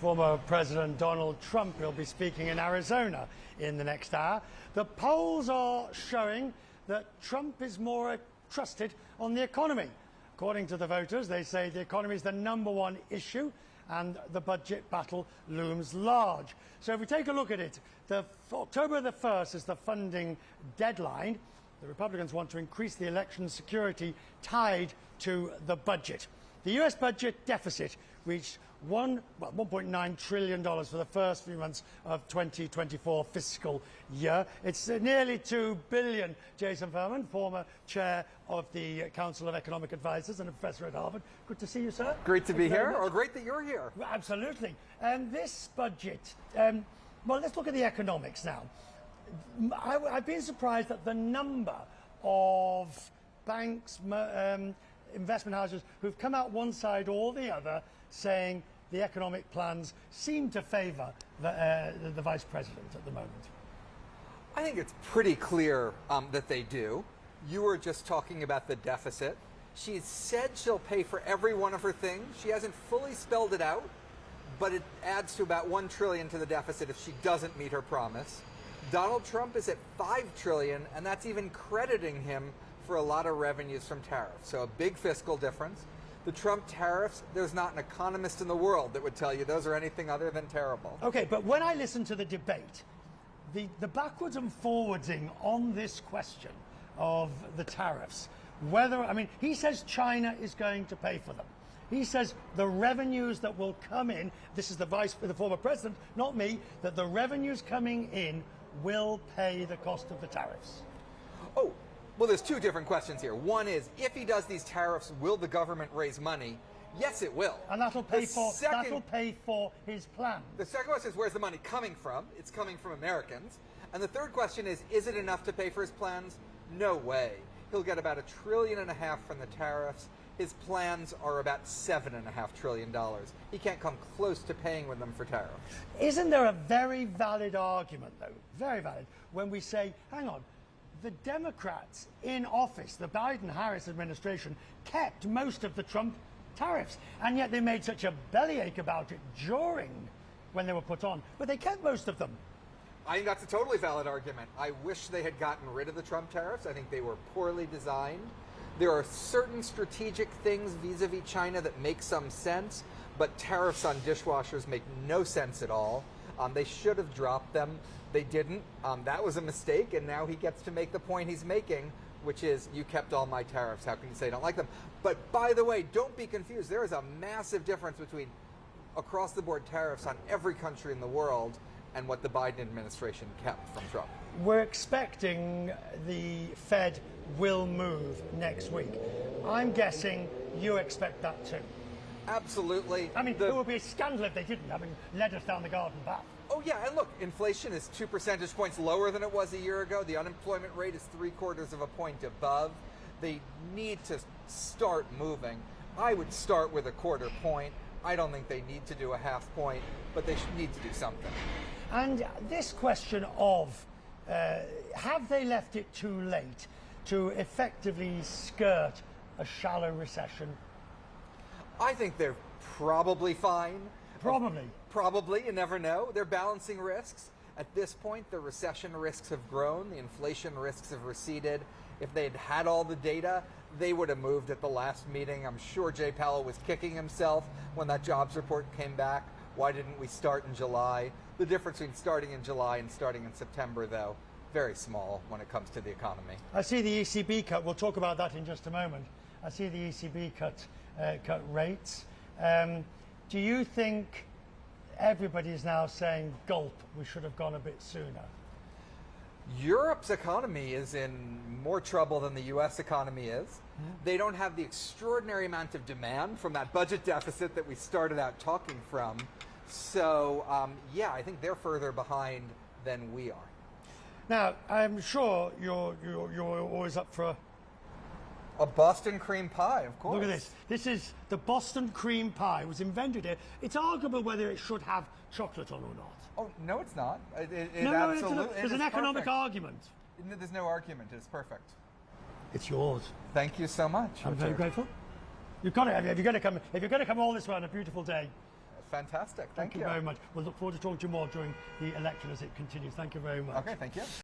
Former President Donald Trump will be speaking in Arizona in the next hour. The polls are showing that Trump is more trusted on the economy. According to the voters, they say the economy is the #1 issue and the budget battle looms large. So if we take a look at it, October the 1st is the funding deadline. The Republicans want to increase the election security tied to the budget. The US budget deficit reached $1.9 trillion for the first few months of 2024 fiscal year. It's nearly $2 billion. Jason Furman, former chair of the Council of Economic Advisors and a professor at Harvard. Good to see you, sir. Great to be here, or great that you're here. Well, absolutely. And this budget, well, let's look at the economics now. I've been surprised at the number of banks, investment houses who've come out one side or the other saying the economic plans seem to favour the vice president at the moment. I think it's pretty clear that they do. You were just talking about the deficit. She said she'll pay for every one of her things. She hasn't fully spelled it out, but it adds to about $1 trillion to the deficit if she doesn't meet her promise. Donald Trump is at $5 trillion, and that's even crediting him for a lot of revenues from tariffs. So a big fiscal difference. The Trump tariffs, there's not an economist in the world that would tell you those are anything other than terrible. Okay, but when I listen to the debate, the backwards and forwardsing on this question of the tariffs, he says China is going to pay for them. He says the revenues that will come in, this is the former president, not me, that the revenues coming in will pay the cost of the tariffs. Oh, well, there's two different questions here. One is, if he does these tariffs, will the government raise money? Yes, it will. And that'll pay for his plan. The second question is, where's the money coming from? It's coming from Americans. And the third question is it enough to pay for his plans? No way. He'll get about $1.5 trillion from the tariffs. His plans are about $7.5 trillion. He can't come close to paying with them for tariffs. Isn't there a very valid argument, though, very valid, when we say, hang on, the Democrats in office, the Biden-Harris administration, kept most of the Trump tariffs, and yet they made such a bellyache about it when they were put on, but they kept most of them. I think that's a totally valid argument. I wish they had gotten rid of the Trump tariffs. I think they were poorly designed. There are certain strategic things vis-a-vis China that make some sense, but tariffs on dishwashers make no sense at all. They should have dropped them. They didn't. That was a mistake, and now he gets to make the point he's making, which is, you kept all my tariffs. How can you say you don't like them? But by the way, don't be confused. There is a massive difference between across-the-board tariffs on every country in the world and what the Biden administration kept from Trump. We're expecting the Fed will move next week. I'm guessing you expect that too. Absolutely. I mean, it would be a scandal if they didn't, having led us down the garden path. Oh yeah, and look, inflation is 2 percentage points lower than it was a year ago. The unemployment rate is 3/4 of a point above. They need to start moving. I would start with a 1/4 point. I don't think they need to do a 1/2 point, but they need to do something. And this question of, have they left it too late to effectively skirt a shallow recession? I think they're probably fine. Probably, you never know. They're balancing risks. At this point, the recession risks have grown, the inflation risks have receded. If they'd had all the data, they would have moved at the last meeting. I'm sure Jay Powell was kicking himself when that jobs report came back. Why didn't we start in July? The difference between starting in July and starting in September, though, very small when it comes to the economy. I see the ECB cut. We'll talk about that in just a moment. I see the ECB cut rates. Do you think everybody is now saying, gulp, we should have gone a bit sooner? Europe's economy is in more trouble than the U.S. economy is. They don't have the extraordinary amount of demand from that budget deficit that we started out talking from. So, yeah, I think they're further behind than we are. Now, I'm sure you're always up for a Boston cream pie, of course. Look at this. This is the Boston cream pie. It was invented here. It's arguable whether it should have chocolate on or not. Oh, no, it's not. There's an economic argument. There's no argument. It's perfect. It's yours. Thank you so much. I'm very grateful. You've got to. If you're going to come all this way on a beautiful day, Fantastic. Thank you very much. We'll look forward to talking to you more during the election as it continues. Thank you very much. Okay, thank you.